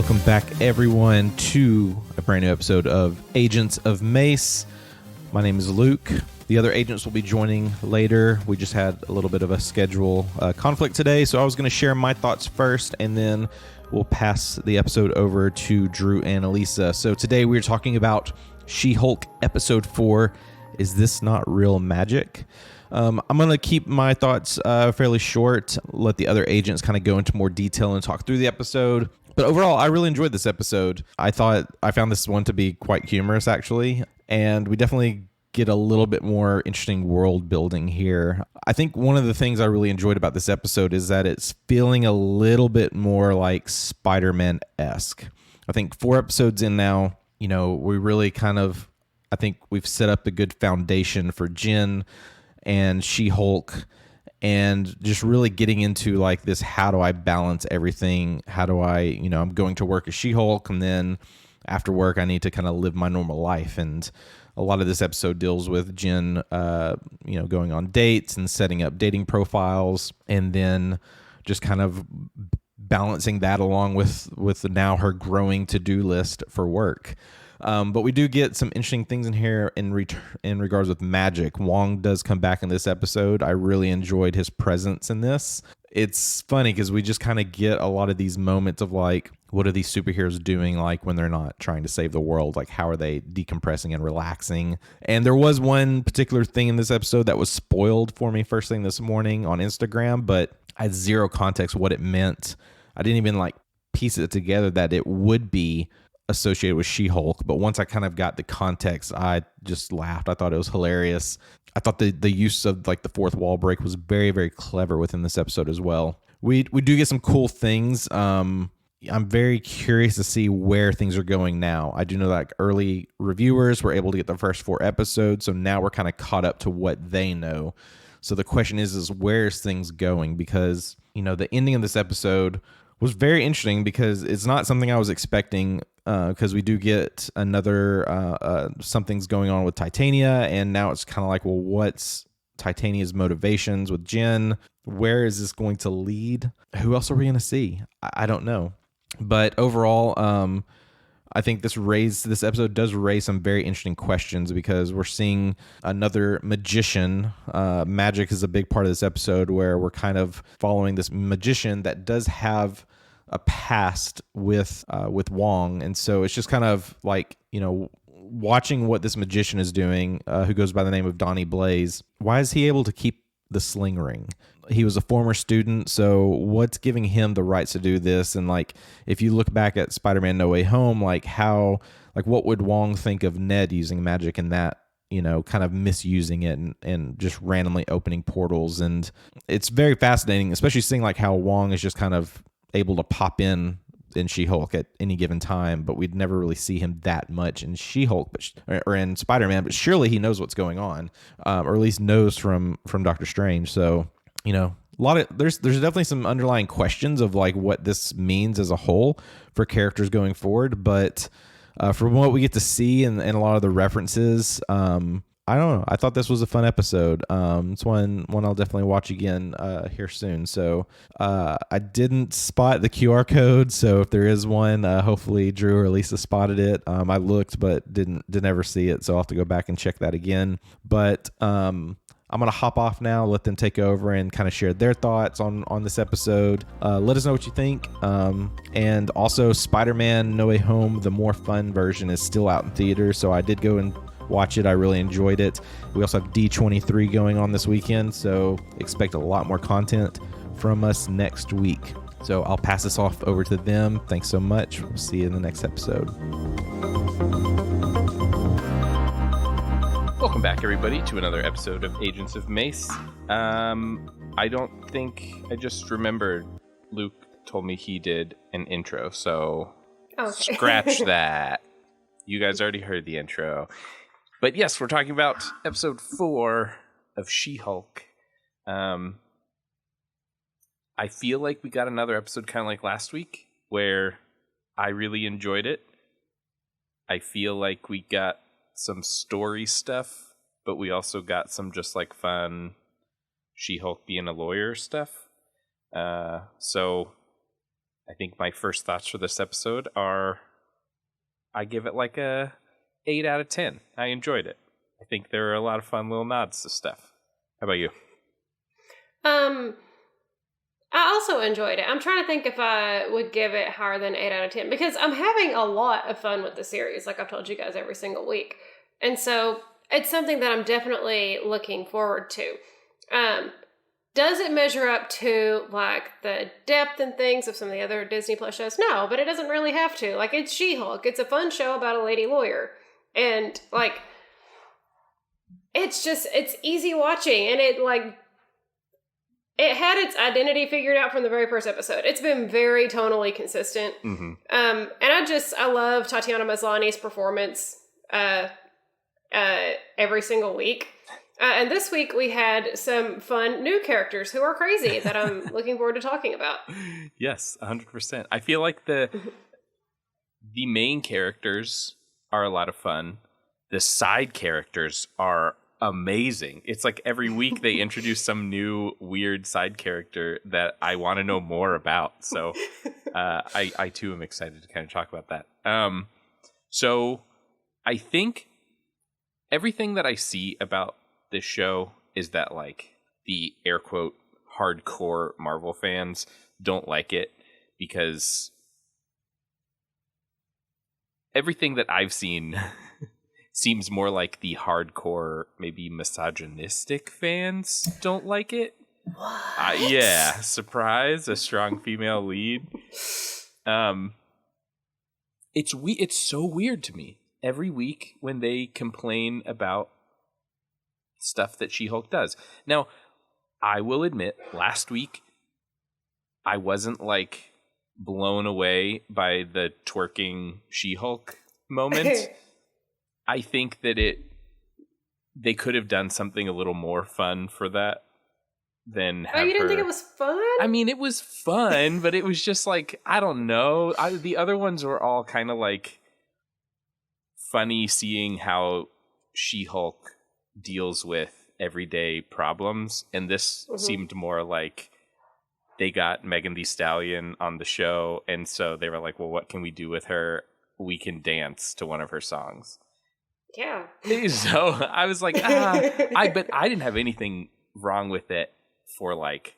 Welcome back, everyone, to a brand new episode of Agents of MACE. My name is Luke. The other agents will be joining later. We just had a little bit of a schedule conflict today, so I was going to share my thoughts first, and then we'll pass the episode over to Drew and Elisa. So today we're talking about She-Hulk Episode 4, Is This Not Real Magic? I'm going to keep my thoughts fairly short, let the other agents kind of go into more detail and talk through the episode. But overall, I really enjoyed this episode. I found this one to be quite humorous, actually, and we definitely get a little bit more interesting world building here. I think one of the things I really enjoyed about this episode is that it's feeling a little bit more like Spider-Man-esque. I think 4 episodes in now, we really I think we've set up a good foundation for Jen and She-Hulk, and just really getting into like this, how do I balance everything? How do I, I'm going to work as She-Hulk, and then after work I need to kind of live my normal life. And a lot of this episode deals with Jen, going on dates and setting up dating profiles, and then just kind of balancing that along with now her growing to-do list for work. But we do get some interesting things in here in regards with magic. Wong does come back in this episode. I really enjoyed his presence in this. It's funny because we just kind of get a lot of these moments of like, what are these superheroes doing like when they're not trying to save the world? Like, how are they decompressing and relaxing? And there was one particular thing in this episode that was spoiled for me first thing this morning on Instagram, but I had zero context what it meant. I didn't even like piece it together that it would be associated with She-Hulk, but once I kind of got the context, I just laughed. I thought it was hilarious. I thought the use of like the fourth wall break was very, very clever within this episode as well. We do get some cool things. I'm very curious to see where things are going now. I do know that like early reviewers were able to get the first 4 episodes, so now we're kind of caught up to what they know. So the question is where's things going? Because, the ending of this episode was very interesting because it's not something I was expecting, because we do get another something's going on with Titania, and now it's kind of like, well, what's Titania's motivations with Jen? Where is this going to lead? Who else are we going to see? I don't know. But overall, I think this episode does raise some very interesting questions because we're seeing another magician. Magic is a big part of this episode where we're kind of following this magician that does have a past with Wong, and so it's just kind of like watching what this magician is doing, who goes by the name of Donnie Blaze. Why is he able to keep the sling ring? He was a former student, so what's giving him the rights to do this? And like, if you look back at Spider-Man No Way Home, what would Wong think of Ned using magic in that, kind of misusing it and just randomly opening portals? And it's very fascinating, especially seeing like how Wong is just kind of able to pop in She-Hulk at any given time, but we'd never really see him that much in She-Hulk or in Spider-Man, but surely he knows what's going on, or at least knows from Doctor Strange. So, there's definitely some underlying questions of like what this means as a whole for characters going forward. But from what we get to see and a lot of the references, I don't know. I thought this was a fun episode. It's one I'll definitely watch again here soon. So I didn't spot the QR code, so if there is one, hopefully Drew or Lisa spotted it. I looked but didn't ever see it, so I'll have to go back and check that again. But I'm going to hop off now, let them take over and kind of share their thoughts on this episode. Let us know what you think. And also, Spider-Man No Way Home, the more fun version, is still out in theaters, so I did go and watch it. I really enjoyed it. We also have D23 going on this weekend, so expect a lot more content from us next week. So I'll pass this off over to them. Thanks so much. We'll see you in the next episode. Welcome back, everybody, to another episode of Agents of MACE. I just remembered Luke told me he did an intro, so Scratch that. You guys already heard the intro. But yes, we're talking about episode 4 of She-Hulk. I feel like we got another episode kind of like last week, where I really enjoyed it. I feel like we got some story stuff, but we also got some just like fun She-Hulk being a lawyer stuff. So I think my first thoughts for this episode are I give it like a 8 out of 10. I enjoyed it. I think there are a lot of fun little nods to stuff. How about you? I also enjoyed it. I'm trying to think if I would give it higher than 8 out of 10 because I'm having a lot of fun with the series, like I've told you guys every single week. And so it's something that I'm definitely looking forward to. Does it measure up to like the depth and things of some of the other Disney Plus shows? No, but it doesn't really have to. Like, it's She-Hulk. It's a fun show about a lady lawyer. And like, it's easy watching, and it had its identity figured out from the very first episode. It's been very tonally consistent. Mm-hmm. And I love Tatiana Maslany's performance every single week. And this week we had some fun new characters who are crazy that I'm looking forward to talking about. Yes, 100%. I feel like the main characters are a lot of fun. The side characters are amazing. It's like every week they introduce some new weird side character that I want to know more about. So I too am excited to kind of talk about that. So I think everything that I see about this show is that like the air quote hardcore Marvel fans don't like it because everything that I've seen seems more like the hardcore, maybe misogynistic fans don't like it. What? Yeah, surprise, a strong female lead. It's so weird to me. Every week when they complain about stuff that She-Hulk does. Now, I will admit, last week I wasn't like blown away by the twerking She-Hulk moment. I think that they could have done something a little more fun for that than have you didn't her... think it was fun? I mean, it was fun, but it was just like, I don't know. The other ones were all kind of like funny seeing how She-Hulk deals with everyday problems. And this seemed more like they got Megan Thee Stallion on the show. And so they were like, well, what can we do with her? We can dance to one of her songs. Yeah. So I was like, but I didn't have anything wrong with it for like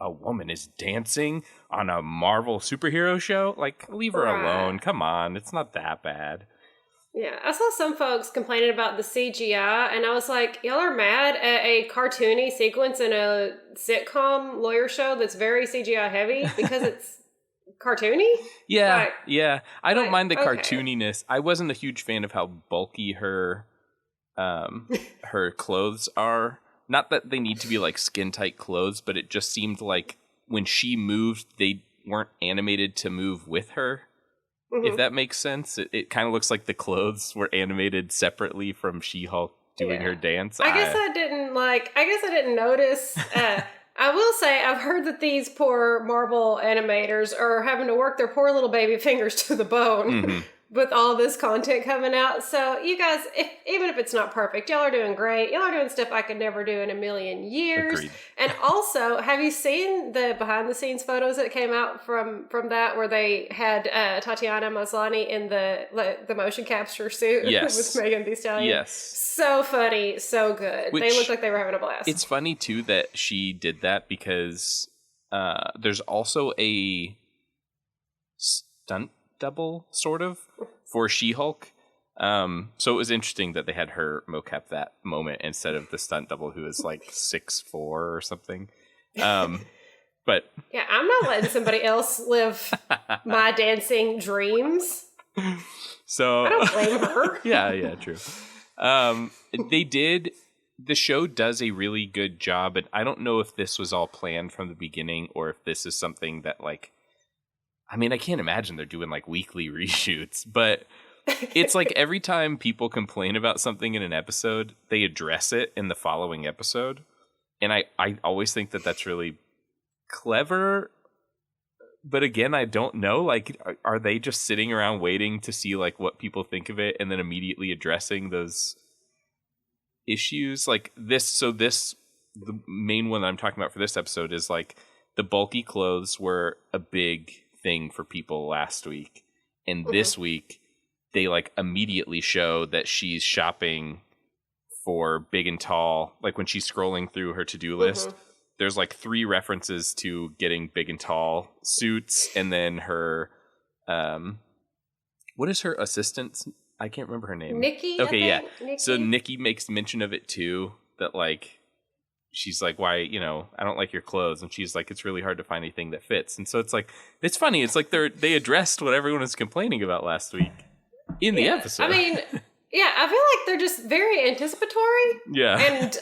a woman is dancing on a Marvel superhero show. Like, leave her alone. Come on. It's not that bad. Yeah. I saw some folks complaining about the CGI, and I was like, y'all are mad at a cartoony sequence in a sitcom lawyer show that's very CGI heavy because it's cartoony? Yeah, yeah. I don't mind the cartooniness. I wasn't a huge fan of how bulky her her clothes are. Not that they need to be like skin tight clothes, but it just seemed like when she moved, they weren't animated to move with her. If that makes sense. It kind of looks like the clothes were animated separately from She-Hulk doing her dance. I guess I didn't notice. I will say I've heard that these poor Marvel animators are having to work their poor little baby fingers to the bone with all this content coming out. So you guys, even if it's not perfect, y'all are doing great. Y'all are doing stuff I could never do in a million years. Agreed. And also, have you seen the behind the scenes photos that came out from that where they had Tatiana Maslany in the motion capture suit with Megan Thee Stallion? Yes. So funny, so good. They looked like they were having a blast. It's funny too that she did that because there's also a stunt double sort of for She-Hulk. So it was interesting that they had her mocap that moment instead of the stunt double who is like 6'4" or something. But yeah, I'm not letting somebody else live my dancing dreams. So I don't blame her. Yeah, true. The show does a really good job, and I don't know if this was all planned from the beginning or if this is something that like, I mean, I can't imagine they're doing like weekly reshoots, but it's like every time people complain about something in an episode, they address it in the following episode. And I always think that that's really clever. But again, I don't know, like, are they just sitting around waiting to see like what people think of it and then immediately addressing those issues? Like the main one that I'm talking about for this episode is like the bulky clothes were a big thing for people last week. And this week, they like immediately show that she's shopping for big and tall. Like when she's scrolling through her to-do list, there's like 3 references to getting big and tall suits. And then her, what is her assistant's? I can't remember her name. Nikki. Okay, yeah. Nikki? So Nikki makes mention of it too, that like, she's like, why, I don't like your clothes. And she's like, it's really hard to find anything that fits. And so it's like, it's funny. It's like they addressed what everyone was complaining about last week in the episode. I mean, yeah, I feel like they're just very anticipatory. Yeah. And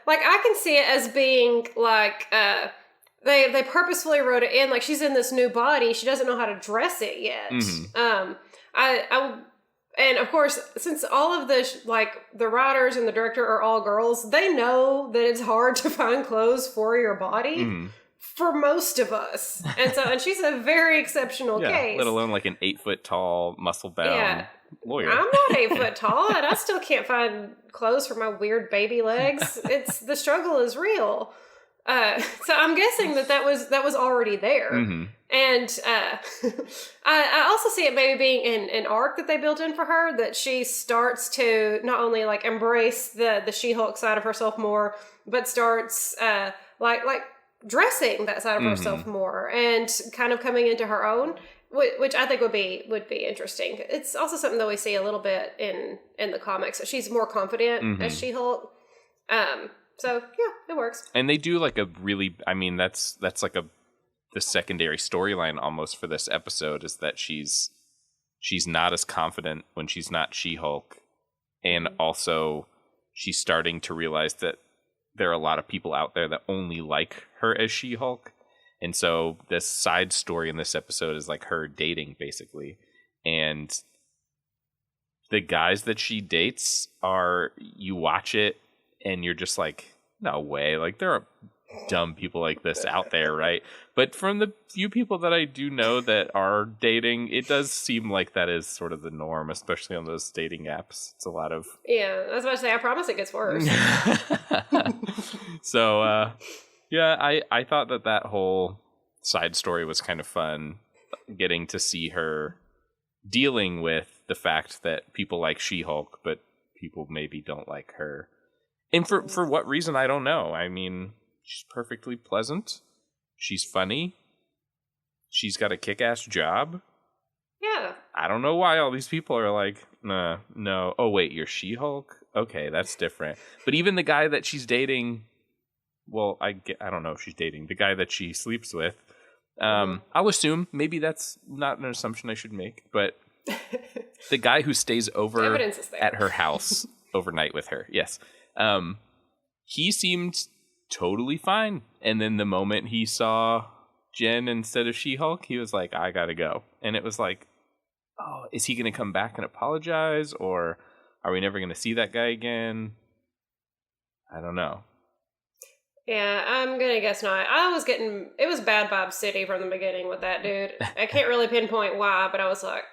like I can see it as being like they purposefully wrote it in like she's in this new body. She doesn't know how to dress it yet. And of course, since all of the the writers and the director are all girls, they know that it's hard to find clothes for your body for most of us. And she's a very exceptional case. Let alone like an 8-foot tall, muscle bound lawyer. I'm not 8 foot tall, and I still can't find clothes for my weird baby legs. The struggle is real. So I'm guessing that was already there. And I also see it maybe being an arc that they built in for her, that she starts to not only like embrace the She-Hulk side of herself more, but starts like dressing that side of herself more and kind of coming into her own, which I think would be interesting. It's also something that we see a little bit in the comics. So she's more confident as She-Hulk. So yeah, it works. And they do like a really, I mean, that's like the secondary storyline almost for this episode, is that she's not as confident when she's not She-Hulk. And also she's starting to realize that there are a lot of people out there that only like her as She-Hulk. And so this side story in this episode is like her dating basically. And the guys that she dates you watch it and you're just like, no way. Like there are dumb people like this out there, right? But from the few people that I do know that are dating, it does seem like that is sort of the norm, especially on those dating apps. It's a lot of... Yeah, I was about to say, I promise it gets worse. So, I thought that whole side story was kind of fun, getting to see her dealing with the fact that people like She-Hulk, but people maybe don't like her. And for what reason, I don't know. I mean, she's perfectly pleasant. She's funny. She's got a kick-ass job. Yeah. I don't know why all these people are like, no. Oh, wait, you're She-Hulk? Okay, that's different. But even the guy that she's dating, well, I don't know if she's dating. The guy that she sleeps with, I'll assume, maybe that's not an assumption I should make, but the guy who stays over at her house overnight with her, yes. He seemed totally fine. And then the moment he saw Jen instead of She-Hulk, he was like, I gotta go. And it was like, oh, is he going to come back and apologize? Or are we never going to see that guy again? I don't know. Yeah, I'm going to guess not. It was Bad Bob City from the beginning with that dude. I can't really pinpoint why, but I was like...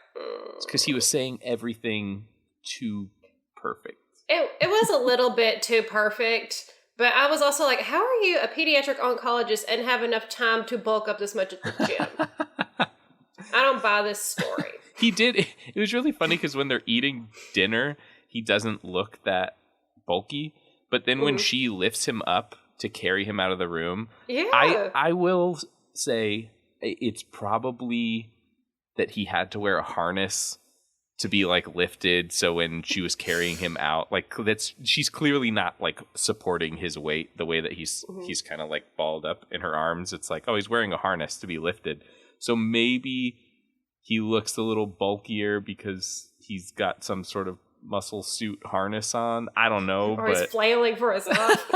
It's because he was saying everything too perfect. It was a little bit too perfect, but I was also like, how are you a pediatric oncologist and have enough time to bulk up this much at the gym? I don't buy this story. He did. It was really funny because when they're eating dinner, he doesn't look that bulky. But then when she lifts him up to carry him out of the room, I will say it's probably that he had to wear a harness to be like lifted, so when she was carrying him out, like she's clearly not like supporting his weight the way that he's kind of like balled up in her arms. It's like, oh, he's wearing a harness to be lifted, so maybe he looks a little bulkier because he's got some sort of muscle suit harness on. I don't know, or he's flailing for his life.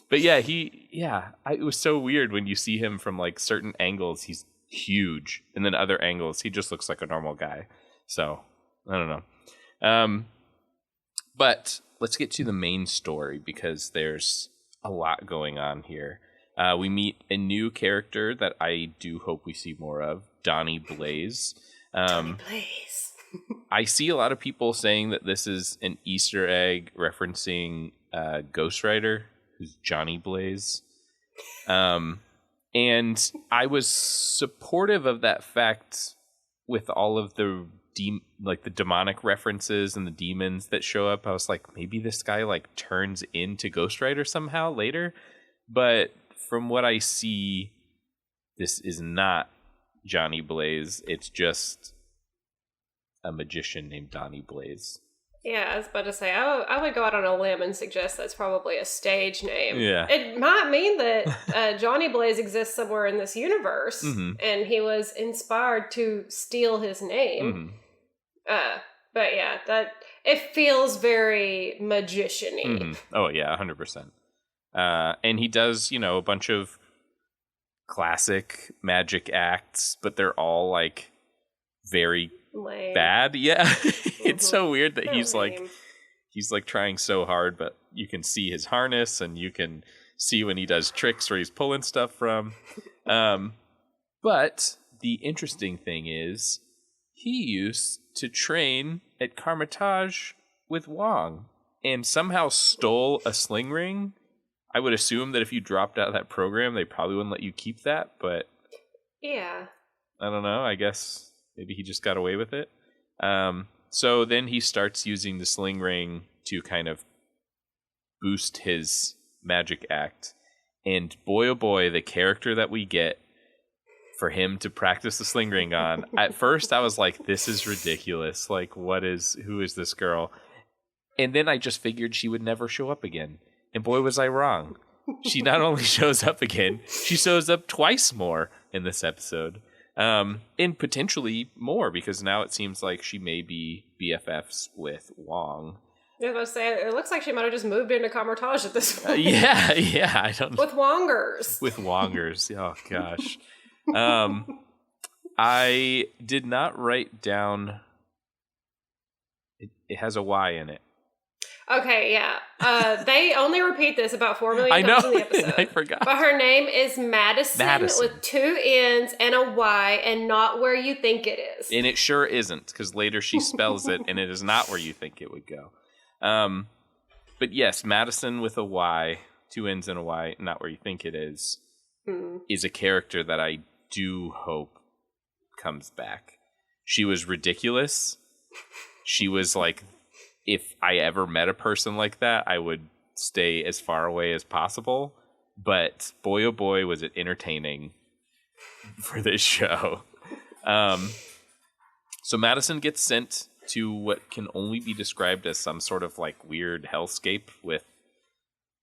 But it was so weird when you see him from like certain angles, he's huge, and then other angles he just looks like a normal guy. So, I don't know. But let's get to the main story because there's a lot going on here. We meet a new character that I do hope we see more of, Donnie Blaze. Donnie Blaze. I see a lot of people saying that this is an Easter egg referencing Ghost Rider, who's Johnny Blaze. And I was supportive of that fact with all of the the demonic references and the demons that show up. I was like, maybe this guy like turns into Ghost Rider somehow later. But from what I see, this is not Johnny Blaze. It's just a magician named Donnie Blaze. Yeah, I was about to say, I would go out on a limb and suggest that's probably a stage name. Yeah. It might mean that Johnny Blaze exists somewhere in this universe, and he was inspired to steal his name. But yeah, that it feels very magician-y. Oh, yeah, 100%. And he does, a bunch of classic magic acts, but they're all, like, very lame. Bad. Yeah. It's so weird that he's like trying so hard, but you can see his harness and you can see when he does tricks where he's pulling stuff from. But the interesting thing is he used to train at Carmitage with Wong and somehow stole a sling ring. I would assume that if you dropped out of that program, they probably wouldn't let you keep that, but yeah, I don't know. I guess maybe he just got away with it. So then he starts using the sling ring to kind of boost his magic act. And boy, oh boy, the character that we get for him to practice the sling ring on. At first, I was like, this is ridiculous. Like, who is this girl? And then I just figured she would never show up again. And boy, was I wrong. She not only shows up again, she shows up twice more in this episode. And potentially more, because now it seems like she may be BFFs with Wong. I was about to say, it looks like she might have just moved into Carmitage at this point. Yeah, I don't know. With Wonggers. With Wonggers, oh gosh. I did not write down... It has a Y in it. Okay, yeah. They only repeat this about 4 million times in the episode. I forgot. But her name is Madisynn with 2 N's and a Y, and not where you think it is. And it sure isn't, because later she spells it, and it is not where you think it would go. But yes, Madisynn with a Y, 2 N's and a Y, not where you think it is a character that I do hope comes back. She was ridiculous. She was like... If I ever met a person like that, I would stay as far away as possible. But boy, oh boy, was it entertaining for this show. So Madisynn gets sent to what can only be described as some sort of like weird hellscape with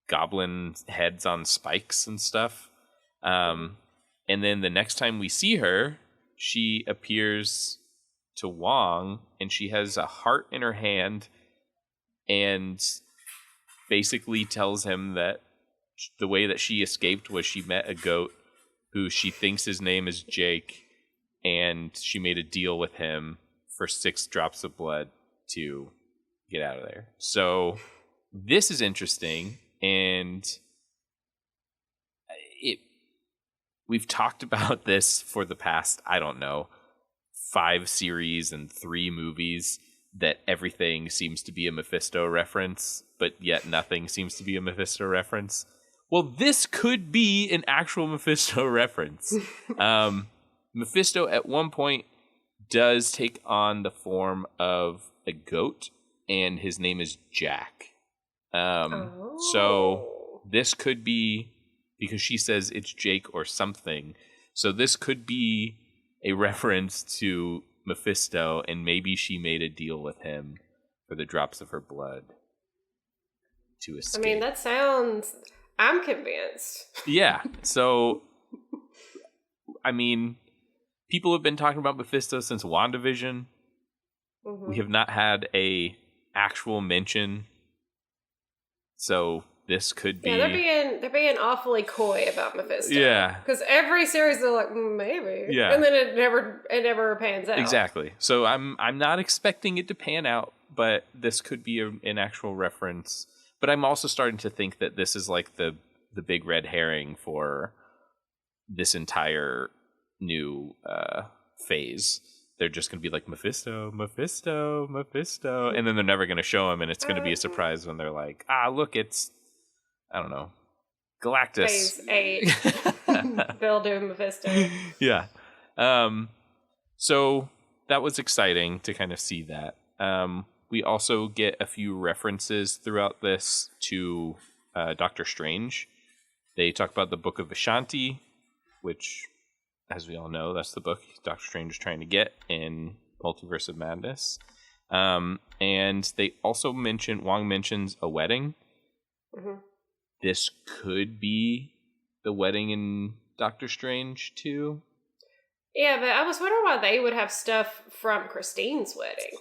goblin heads on spikes and stuff. And then the next time we see her, she appears to Wong and she has a heart in her hand and basically tells him that the way that she escaped was she met a goat who she thinks his name is Jake, and she made a deal with him for 6 drops of blood to get out of there. So this is interesting, and we've talked about this for the past, 5 series and 3 movies, that everything seems to be a Mephisto reference, but yet nothing seems to be a Mephisto reference. Well, this could be an actual Mephisto reference. Mephisto at one point does take on the form of a goat, and his name is Jack. So this could be, because she says it's Jake or something, so this could be a reference to Mephisto, and maybe she made a deal with him for the drops of her blood to escape. I mean, that sounds... I'm convinced. Yeah, so... I mean, people have been talking about Mephisto since WandaVision. We have not had a actual mention, so this could be... Yeah, they're being awfully coy about Mephisto. Yeah. Because every series they're like, maybe. Yeah. And then it never pans out. Exactly. So I'm not expecting it to pan out, but this could be an actual reference. But I'm also starting to think that this is like the big red herring for this entire new phase. They're just going to be like, Mephisto, Mephisto, Mephisto. And then they're never going to show him, and it's going to be a surprise when they're like, look, it's, I don't know, Galactus. Phase 8. They'll do Mephisto. Yeah. So that was exciting to kind of see that. We also get a few references throughout this to Doctor Strange. They talk about the Book of Ashanti, which, as we all know, that's the book Doctor Strange is trying to get in Multiverse of Madness. And they also Wong mentions a wedding. Mm-hmm. This could be the wedding in Doctor Strange too. Yeah, but I was wondering why they would have stuff from Christine's wedding.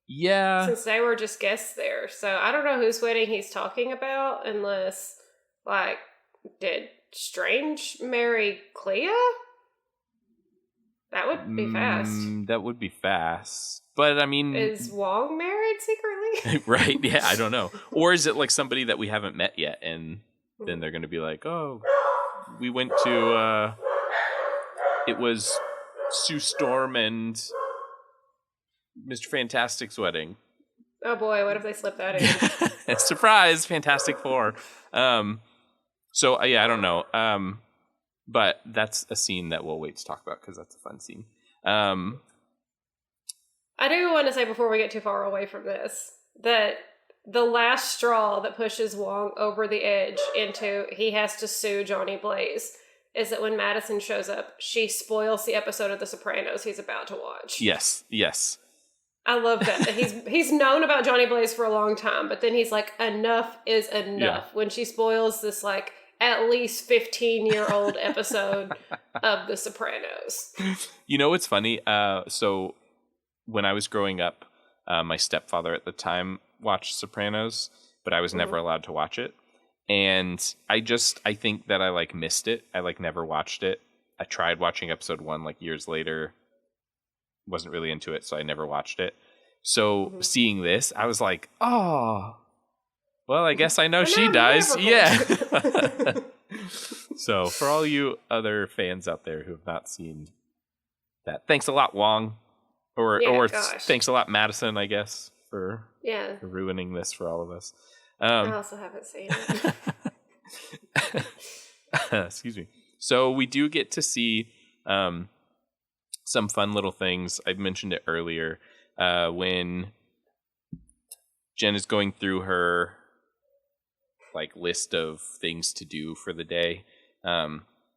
Yeah. Since they were just guests there. So I don't know whose wedding he's talking about unless, like, did Strange marry Clea? That would be fast. That would be fast. But I mean... Is Wong married secretly? Right, yeah, I don't know. Or is it like somebody that we haven't met yet and then they're going to be like, oh, we went to... it was Sue Storm and Mr. Fantastic's wedding. Oh boy, what if they slip that in? Surprise, Fantastic Four. So, yeah, I don't know. But that's a scene that we'll wait to talk about because that's a fun scene. I do want to say before we get too far away from this that the last straw that pushes Wong over the edge into he has to sue Johnny Blaze is that when Madisynn shows up, she spoils the episode of The Sopranos he's about to watch. Yes. I love that. He's known about Johnny Blaze for a long time, but then he's like, enough is enough. When she spoils this, like, at least 15-year-old episode of The Sopranos. You know what's funny? So when I was growing up, my stepfather at the time watched Sopranos, but I was never allowed to watch it. And I think that I like missed it. I like never watched it. I tried watching episode 1 like years later. Wasn't really into it, so I never watched it. So seeing this, I was like, oh, well, I guess I know she dies. Yeah. So for all you other fans out there who have not seen that, thanks a lot, Wong. Or thanks a lot, Madisynn, I guess, for ruining this for all of us. I also haven't seen it. Excuse me. So we do get to see some fun little things. I mentioned it earlier when Jen is going through her like list of things to do for the day.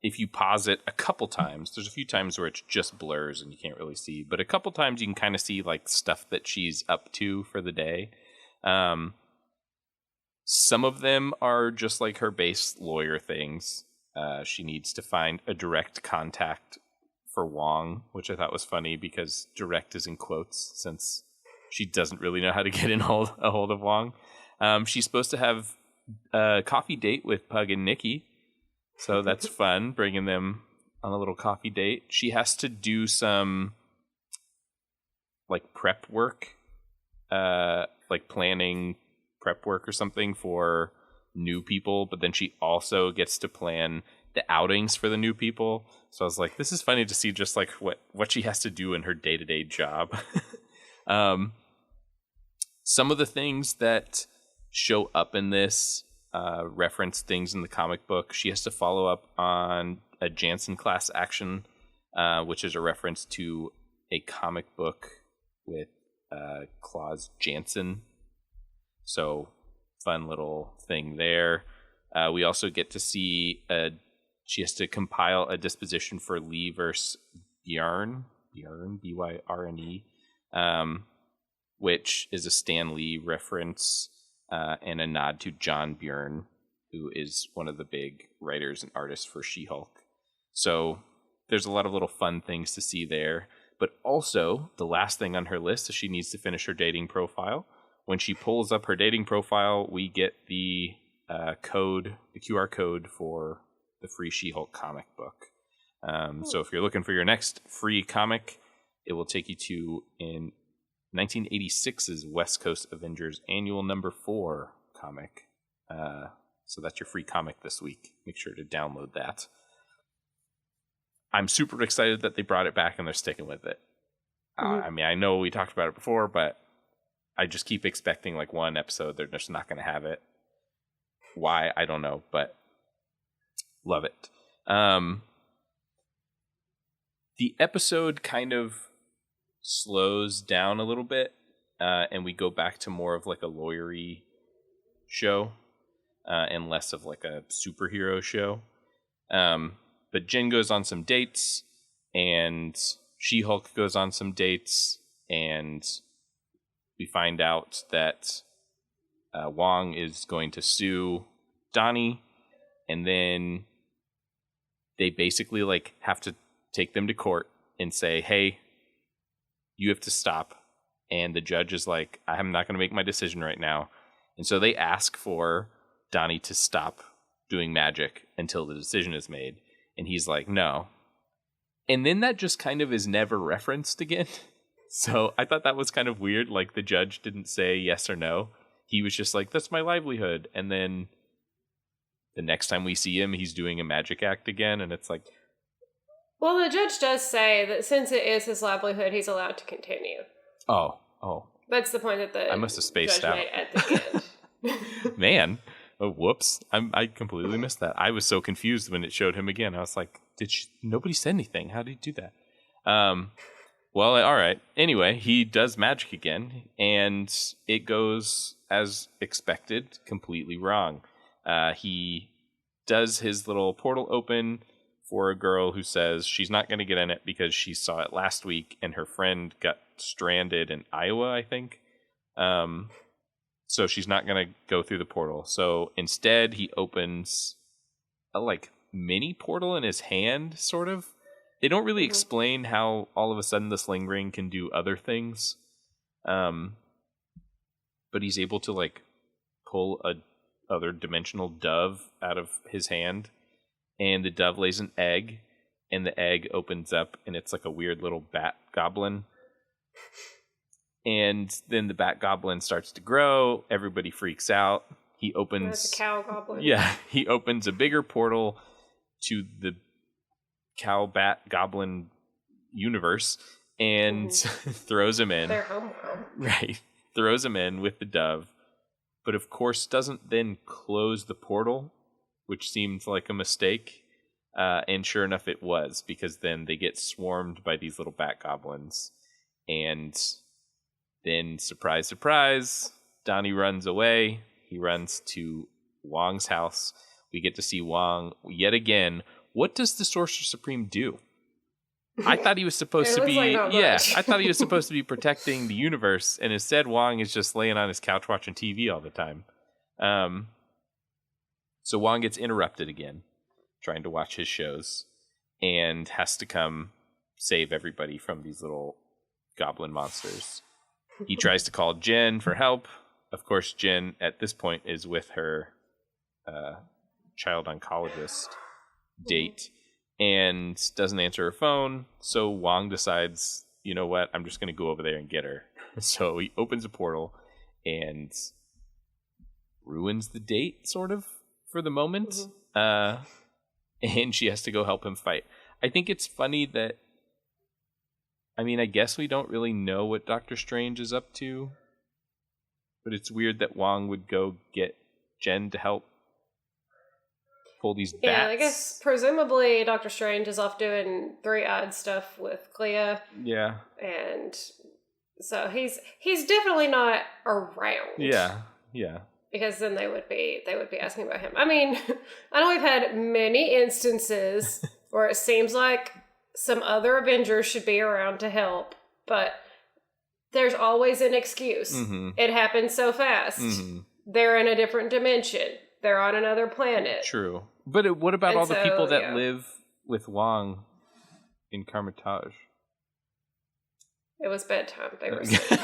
If you pause it a couple times, there's a few times where it's just blurs and you can't really see, but a couple times you can kind of see like stuff that she's up to for the day. Some of them are just like her base lawyer things. She needs to find a direct contact for Wong, which I thought was funny because direct is in quotes since she doesn't really know how to get a hold of Wong. She's supposed to have a coffee date with Pug and Nikki. So that's fun, bringing them on a little coffee date. She has to do some like prep work, like planning prep work or something for new people, but then she also gets to plan the outings for the new people. So I was like, this is funny to see just like what she has to do in her day-to-day job. Some of the things that show up in this reference things in the comic book. She has to follow up on a Jansen class action, which is a reference to a comic book with Claus Jansen. So fun little thing there. We also get to see she has to compile a disposition for Lee versus Bjorn, Byrne, which is a Stan Lee reference and a nod to John Byrne, who is one of the big writers and artists for She-Hulk. So there's a lot of little fun things to see there. But also, the last thing on her list is she needs to finish her dating profile. When she pulls up her dating profile, we get the QR code for the free She-Hulk comic book. So if you're looking for your next free comic, it will take you to in 1986's West Coast Avengers Annual Number 4 comic. So that's your free comic this week. Make sure to download that. I'm super excited that they brought it back and they're sticking with it. I mean, I know we talked about it before, but I just keep expecting like one episode. They're just not going to have it. Why? I don't know, but love it. The episode kind of slows down a little bit, and we go back to more of like a lawyery show, and less of like a superhero show. But Jen goes on some dates, and She-Hulk goes on some dates, and we find out that Wong is going to sue Donnie, and then they basically like have to take them to court and say, hey, you have to stop. And the judge is like, I'm not going to make my decision right now. And so they ask for Donnie to stop doing magic until the decision is made. And he's like, no. And then that just kind of is never referenced again. So I thought that was kind of weird. Like the judge didn't say yes or no. He was just like, that's my livelihood. And then the next time we see him, he's doing a magic act again. And it's like, well, the judge does say that since it is his livelihood, he's allowed to continue. Oh. That's the point that the I must have spaced out made at the end. Man. Oh, whoops. I completely missed that. I was so confused when it showed him again. I was like, nobody said anything. How did he do that? Well, all right. Anyway, he does magic again, and it goes as expected, completely wrong. He does his little portal open for a girl who says she's not going to get in it because she saw it last week and her friend got stranded in Iowa, I think. So she's not going to go through the portal. So instead, he opens a like mini portal in his hand, sort of. They don't really explain how all of a sudden the sling ring can do other things. But he's able to like pull a other dimensional dove out of his hand. And the dove lays an egg, and the egg opens up, and it's like a weird little bat goblin. And then the bat goblin starts to grow. Everybody freaks out. He opens... That's a cow goblin. Yeah, he opens a bigger portal to the cow bat goblin universe and throws him in. Their homeworld. Right. Throws him in with the dove. But of course doesn't then close the portal, which seemed like a mistake. And sure enough, it was, because then they get swarmed by these little bat goblins. And then, surprise, surprise, Donnie runs away. He runs to Wong's house. We get to see Wong yet again. What does the Sorcerer Supreme do? I thought he was supposed to be, I thought he was supposed to be protecting the universe, and instead Wong is just laying on his couch watching TV all the time. So Wong gets interrupted again, trying to watch his shows, and has to come save everybody from these little goblin monsters. He tries to call Jen for help. Of course, Jen, at this point, is with her child oncologist date and doesn't answer her phone. So Wong decides, you know what, I'm just going to go over there and get her. So he opens a portal and ruins the date, sort of, for the moment. And she has to go help him fight. I think it's funny that, I mean, I guess we don't really know what Doctor Strange is up to, but it's weird that Wong would go get Jen to help pull these bats. Yeah, I guess presumably Doctor Strange is off doing three-eyed stuff with Clea. Yeah. And so he's definitely not around. Yeah. Because then they would be asking about him. I mean, I know we've had many instances where it seems like some other Avengers should be around to help, but there's always an excuse. It happens so fast. They're in a different dimension. They're on another planet. True. But what about all the people that live with Wong in Carmitage? It was bedtime. They were asleep.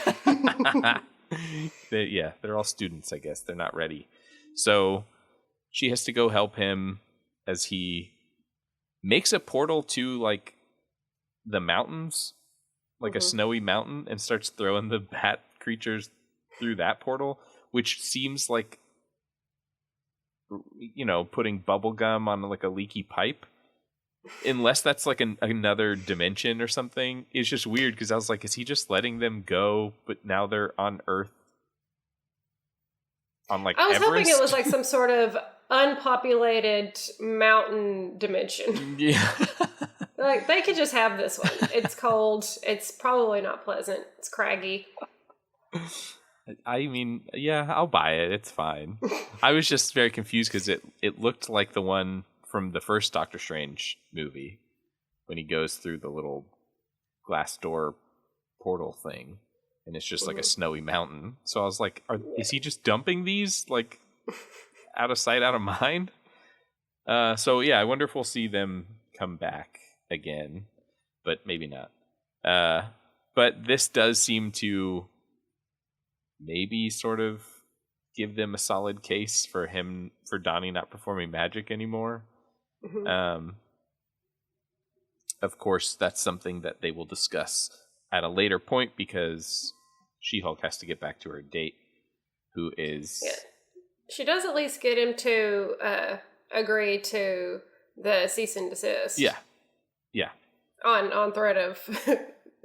They're all students, I guess. They're not ready. So she has to go help him as he makes a portal to, like, the mountains, like a snowy mountain, and starts throwing the bat creatures through that portal, which seems like, you know, putting bubble gum on, like, a leaky pipe. Unless that's, like, another dimension or something. It's just weird, because I was like, is he just letting them go, but now they're on Earth? On, like, I was Everest? hoping it was like some sort of unpopulated mountain dimension. Yeah. Like, they could just have this one. It's cold. It's probably not pleasant. It's craggy. I mean, yeah, I'll buy it. It's fine. I was just very confused because it looked like the one from the first Doctor Strange movie when he goes through the little glass door portal thing, and it's just like a snowy mountain. So I was like, is he just dumping these like out of sight, out of mind? So yeah, I wonder if we'll see them come back again, but maybe not. But this does seem to maybe sort of give them a solid case for Donnie not performing magic anymore. Of course, that's something that they will discuss at a later point because She-Hulk has to get back to her date, who is... Yeah. She does at least get him to agree to the cease and desist. Yeah. On threat of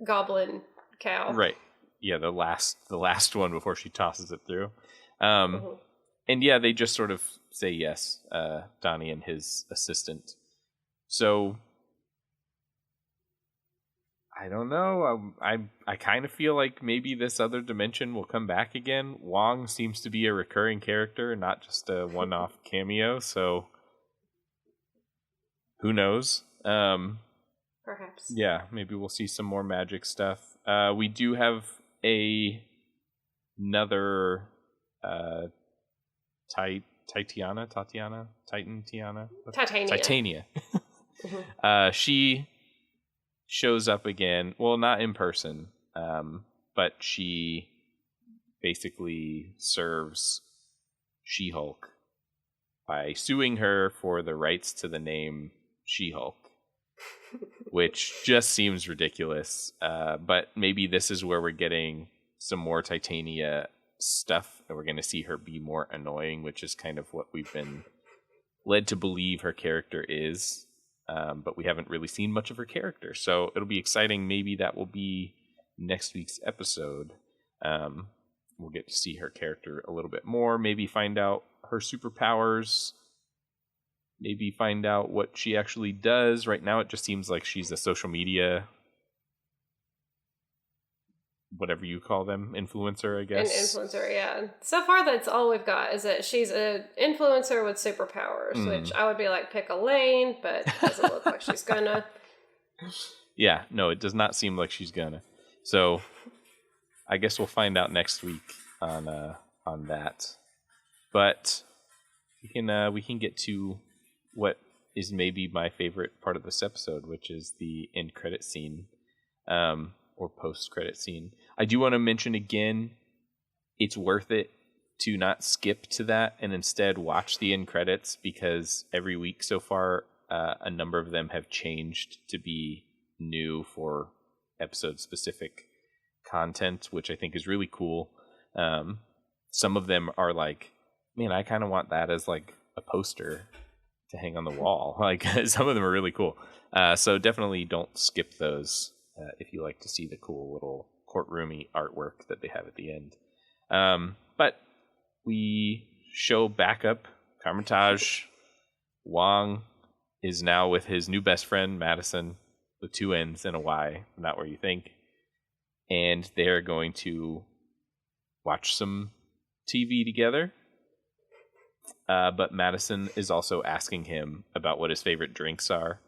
goblin cow. Right. Yeah, the last one before she tosses it through. And yeah, they just sort of say yes, Donnie and his assistant. So I don't know. I kind of feel like maybe this other dimension will come back again. Wong seems to be a recurring character, not just a one-off cameo. So who knows? Perhaps. Yeah, maybe we'll see some more magic stuff. We do have another Titania. She shows up again. Well, not in person, but she basically serves She-Hulk by suing her for the rights to the name She-Hulk, which just seems ridiculous. But maybe this is where we're getting some more Titania stuff, and we're going to see her be more annoying, which is kind of what we've been led to believe her character is. But we haven't really seen much of her character, so it'll be exciting. Maybe that will be next week's episode. We'll get to see her character a little bit more, maybe find out her superpowers, maybe find out what she actually does. Right now it just seems like she's a social media, whatever you call them, influencer, I guess. An influencer, yeah. So far, that's all we've got, is that she's an influencer with superpowers, which I would be like, pick a lane, but it doesn't look like she's gonna. Yeah, no, it does not seem like she's gonna. So I guess we'll find out next week on that. But we can get to what is maybe my favorite part of this episode, which is the end credit scene. Or post-credit scene. I do want to mention again, it's worth it to not skip to that and instead watch the end credits, because every week so far, a number of them have changed to be new for episode-specific content, which I think is really cool. Some of them are like, man, I kind of want that as like a poster to hang on the wall. Like, some of them are really cool. So definitely don't skip those. If you like to see the cool little courtroomy artwork that they have at the end. But we show backup Carmitage. Wong is now with his new best friend, Madisynn, with two N's and a Y, not where you think. And they're going to watch some TV together. But Madisynn is also asking him about what his favorite drinks are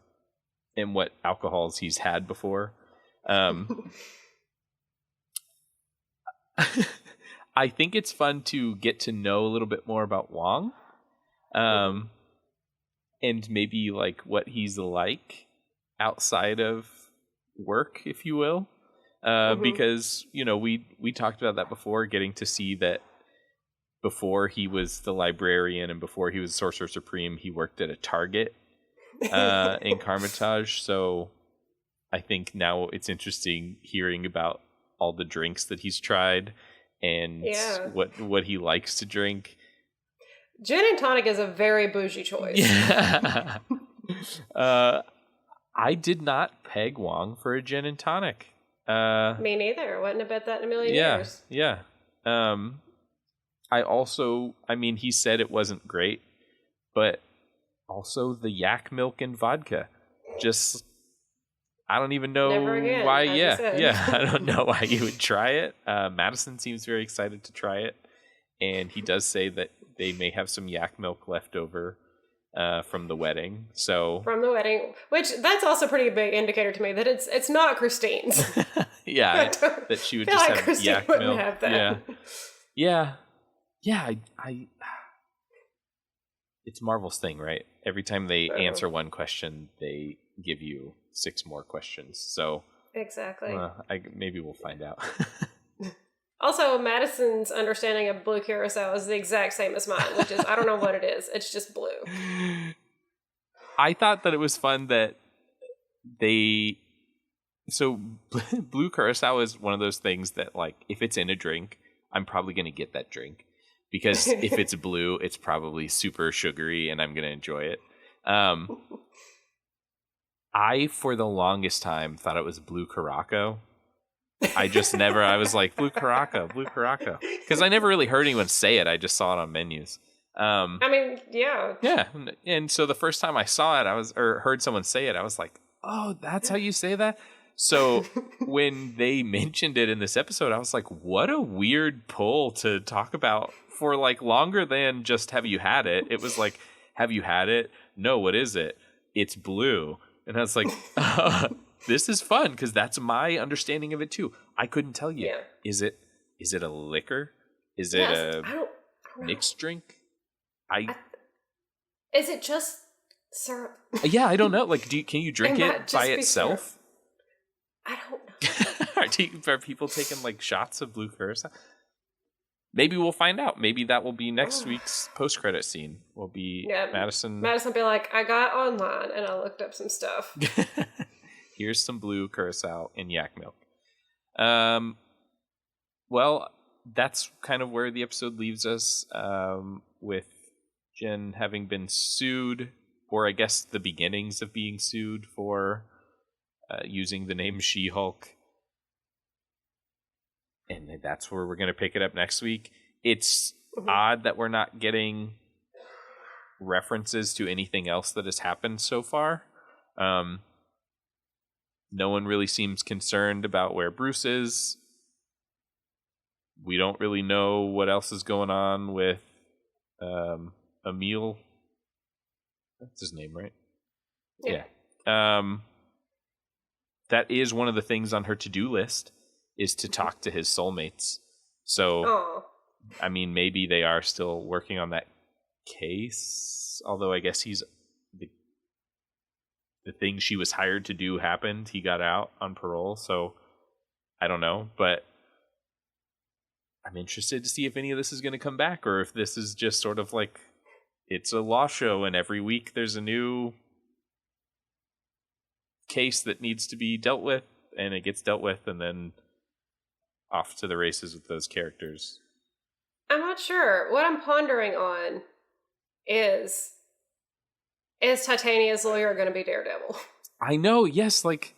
and what alcohols he's had before. I think it's fun to get to know a little bit more about Wong, and maybe like what he's like outside of work, if you will, because we talked about that before, getting to see that before he was the librarian and before he was Sorcerer Supreme, he worked at a Target in Carmitage, so I think now it's interesting hearing about all the drinks that he's tried and what he likes to drink. Gin and tonic is a very bougie choice. Yeah. I did not peg Wong for a gin and tonic. Me neither. Wouldn't have bet that in a million years. Yeah. He said it wasn't great, but also the yak milk and vodka. Just, I don't even know Never again, why. as you said. I don't know why you would try it. Madisynn seems very excited to try it, and he does say that they may have some yak milk left over from the wedding. So from the wedding, which that's also a pretty big indicator to me that it's not Christine's. Yeah, that she would feel just like have Christine yak wouldn't milk. have that. Yeah. I it's Marvel's thing, right? Every time they answer one question, they give you 6 more questions. So exactly. Maybe we'll find out. Also, Madisynn's understanding of blue curacao is the exact same as mine, which is, I don't know what it is. It's just blue. I thought that it was fun that so blue curacao is one of those things that, like, if it's in a drink, I'm probably going to get that drink. Because if it's blue, it's probably super sugary and I'm going to enjoy it. I, for the longest time, thought it was blue caraco. I was like, blue caraco. Because I never really heard anyone say it. I just saw it on menus. I mean, yeah. Yeah. And so the first time I saw it, or heard someone say it, I was like, oh, that's how you say that? So when they mentioned it in this episode, I was like, what a weird pull to talk about for like longer than just have you had it. It was like, have you had it? No, what is it? It's blue. And I was like, this is fun because that's my understanding of it too. I couldn't tell you. Yeah. Is it a liquor? Is it a mixed drink? Is it just syrup? Yeah, I don't know. Like, can you drink it by itself? I don't know. Are people taking like shots of blue curacao? Maybe we'll find out. Maybe that will be next week's post-credit scene. Will be Madisynn. Madisynn will be like, I got online and I looked up some stuff. Here's some blue curacao and yak milk. Well, that's kind of where the episode leaves us, with Jen having been sued, or I guess the beginnings of being sued for using the name She-Hulk. And that's where we're going to pick it up next week. It's odd that we're not getting references to anything else that has happened so far. No one really seems concerned about where Bruce is. We don't really know what else is going on with Emil. That's his name, right? Yeah. That is one of the things on her to-do list, is to talk to his soulmates. So, I mean, maybe they are still working on that case. Although I guess he's the thing she was hired to do happened. He got out on parole. So I don't know, but I'm interested to see if any of this is going to come back, or if this is just sort of like, it's a law show and every week there's a new case that needs to be dealt with, and it gets dealt with, and then off to the races with those characters. I'm not sure. What I'm pondering on is Titania's lawyer going to be Daredevil? I know, yes, like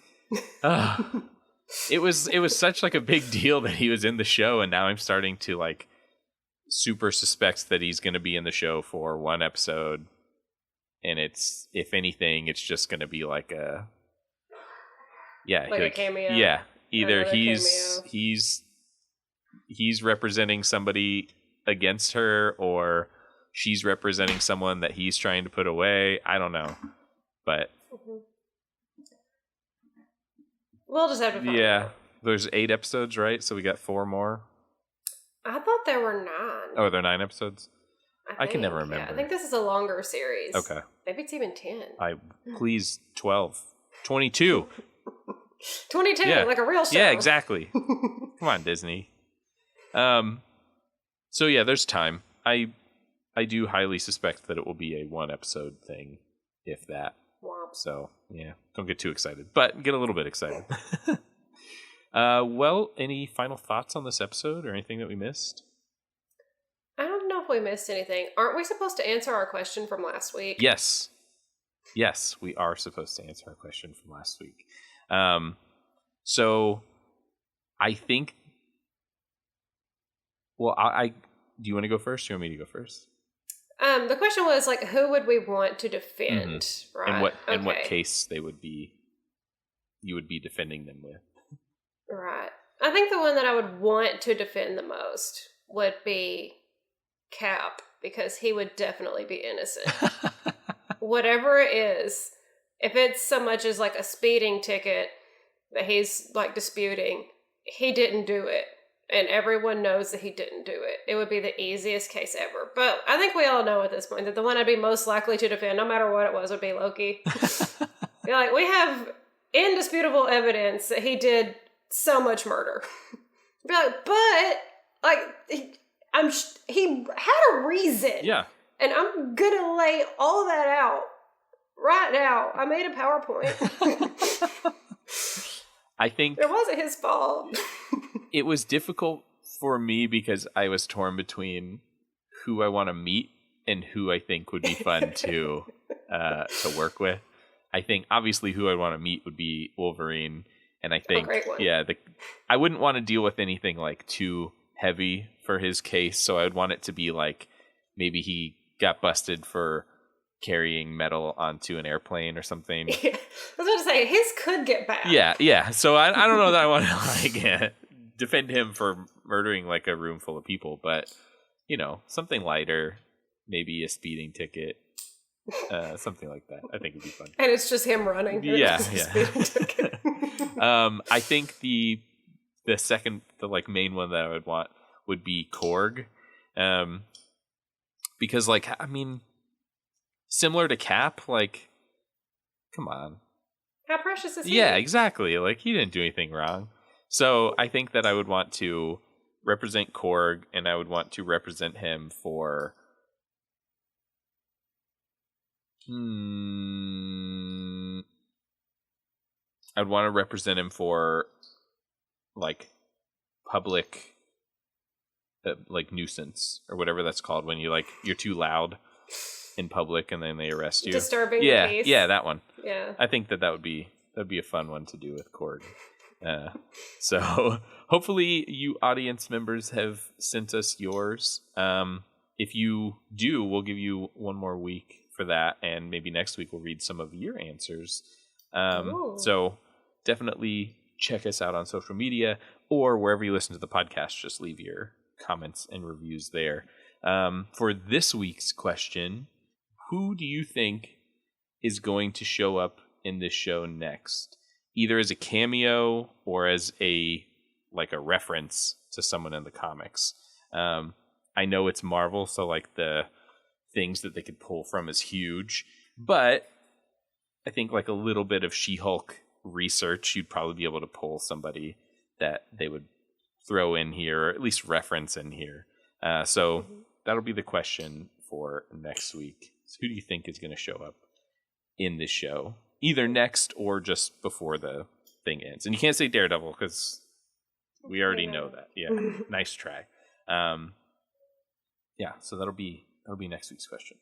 it was such like a big deal that he was in the show, and now I'm starting to like super suspect that he's going to be in the show for one episode, and it's, if anything, it's just going to be like a a cameo. Yeah, either he's representing somebody against her, or she's representing someone that he's trying to put away. I don't know, but we'll just have to find out. There's 8 episodes, right? So we got 4 more. I thought there were 9. Oh, there are 9 episodes. I can never remember. Yeah, I think this is a longer series. Okay, maybe it's even 10. Please 12, 22. 22, like a real show. Yeah, exactly. Come on, Disney. So yeah, there's time. I do highly suspect that it will be a 1 episode thing, if that. Wow. So yeah, don't get too excited, but get a little bit excited. Well, any final thoughts on this episode or anything that we missed? I don't know if we missed anything. Aren't we supposed to answer our question from last week? Yes, we are supposed to answer our question from last week. So I think, well, do you want to go first? Or do you want me to go first? The question was like, who would we want to defend, right? And what case they would be, you would be defending them with. Right. I think the one that I would want to defend the most would be Cap, because he would definitely be innocent. Whatever it is, if it's so much as like a speeding ticket that he's like disputing, he didn't do it. And everyone knows that he didn't do it. It would be the easiest case ever. But I think we all know at this point that the one I'd be most likely to defend, no matter what it was, would be Loki. You're like, we have indisputable evidence that he did so much murder. Be like, but like he had a reason. Yeah. And I'm gonna lay all that out right now. I made a PowerPoint. I think it wasn't his fault. It was difficult for me because I was torn between who I want to meet and who I think would be fun to work with. I think obviously who I want to meet would be Wolverine, and I think I wouldn't want to deal with anything like too heavy for his case, so I would want it to be like maybe he got busted for carrying metal onto an airplane or something. Yeah. I was about to say his could get bad. Yeah. So I don't know that I want to like defend him for murdering like a room full of people, but something lighter, maybe a speeding ticket, something like that. I think it'd be fun. And it's just him running. Yeah. I think the second, the like main one that I would want would be Korg, because like I mean, similar to Cap, like, come on, how precious is he? Yeah, exactly. Like he didn't do anything wrong. So I think that I would want to represent Korg, and I would want to represent him for I'd want to represent him for like public like nuisance or whatever that's called when you're too loud in public and then they arrest you. Disturbing the peace. Yeah, that one. Yeah. I think that would be a fun one to do with Korg. So hopefully you audience members have sent us yours. If you do, we'll give you one more week for that, and maybe next week we'll read some of your answers. So definitely check us out on social media or wherever you listen to the podcast. Just leave your comments and reviews there. For this week's question, who do you think is going to show up in this show next? Either as a cameo or as a reference to someone in the comics. I know it's Marvel, so like the things that they could pull from is huge, but I think like a little bit of She-Hulk research, you'd probably be able to pull somebody that they would throw in here, or at least reference in here. So that'll be the question for next week. So who do you think is going to show up in this show? Either next or just before the thing ends. And you can't say Daredevil because we already know that. Yeah, nice try. So that'll be next week's question.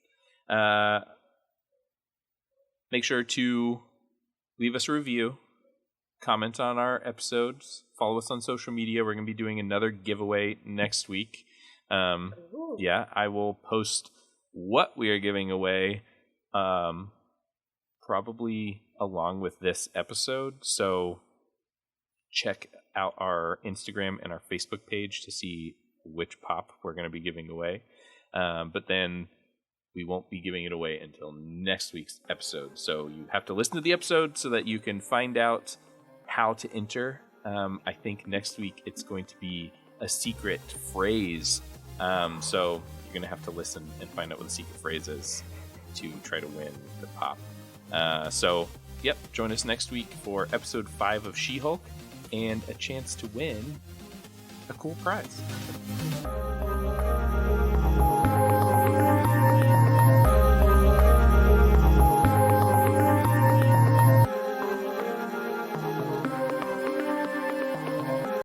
Make sure to leave us a review, comment on our episodes, follow us on social media. We're going to be doing another giveaway next week. I will post what we are giving away probably along with this episode. So check out our Instagram and our Facebook page to see which pop we're going to be giving away. But then we won't be giving it away until next week's episode. So you have to listen to the episode so that you can find out how to enter. I think next week it's going to be a secret phrase. So you're going to have to listen and find out what the secret phrase is to try to win the pop. Join us next week for episode 5 of She-Hulk and a chance to win a cool prize.